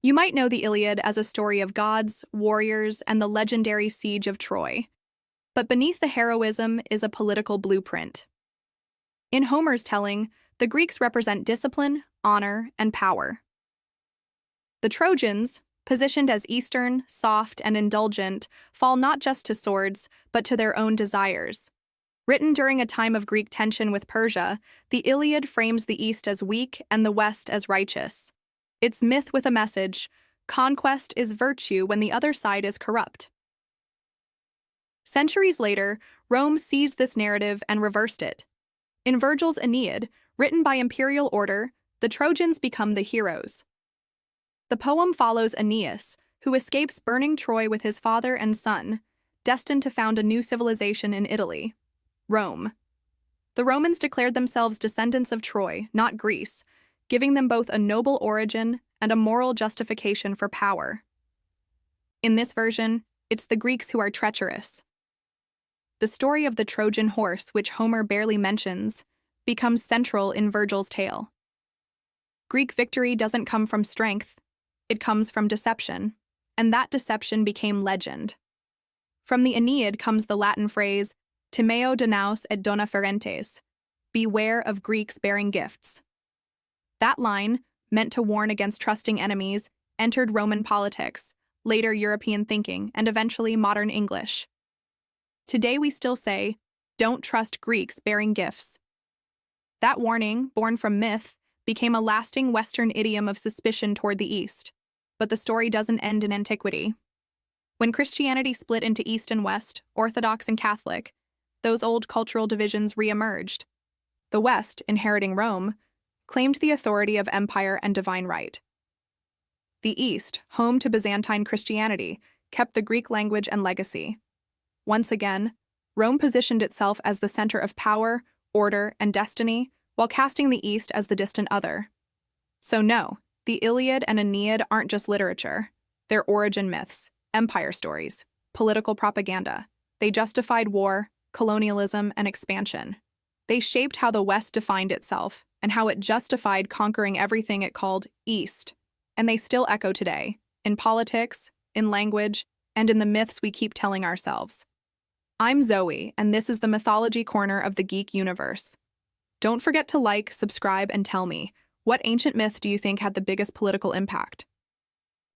You might know the Iliad as a story of gods, warriors, and the legendary siege of Troy. But beneath the heroism is a political blueprint. In Homer's telling, the Greeks represent discipline, honor, and power. The Trojans, positioned as Eastern, soft, and indulgent, fall not just to swords, but to their own desires. Written during a time of Greek tension with Persia, the Iliad frames the East as weak and the West as righteous. It's myth with a message: conquest is virtue when the other side is corrupt. Centuries later, Rome seized this narrative and reversed it. In Virgil's Aeneid, written by imperial order, the Trojans become the heroes. The poem follows Aeneas, who escapes burning Troy with his father and son, destined to found a new civilization in Italy, Rome. The Romans declared themselves descendants of Troy, not Greece, giving them both a noble origin and a moral justification for power. In this version, it's the Greeks who are treacherous. The story of the Trojan horse, which Homer barely mentions, becomes central in Virgil's tale. Greek victory doesn't come from strength, it comes from deception, and that deception became legend. From the Aeneid comes the Latin phrase, timeo denaus et dona ferentes, beware of Greeks bearing gifts. That line, meant to warn against trusting enemies, entered Roman politics, later European thinking, and eventually modern English. Today we still say, don't trust Greeks bearing gifts. That warning, born from myth, became a lasting Western idiom of suspicion toward the East. But the story doesn't end in antiquity. When Christianity split into East and West, Orthodox and Catholic, those old cultural divisions re-emerged. The West, inheriting Rome, claimed the authority of empire and divine right. The East, home to Byzantine Christianity, kept the Greek language and legacy. Once again, Rome positioned itself as the center of power, order, and destiny, while casting the East as the distant other. So no, the Iliad and Aeneid aren't just literature. They're origin myths, empire stories, political propaganda. They justified war, colonialism, and expansion. They shaped how the West defined itself and how it justified conquering everything it called East. And they still echo today, in politics, in language, and in the myths we keep telling ourselves. I'm Zoe, and this is the Mythology Corner of the Geek universe. Don't forget to like, subscribe, and tell me, what ancient myth do you think had the biggest political impact?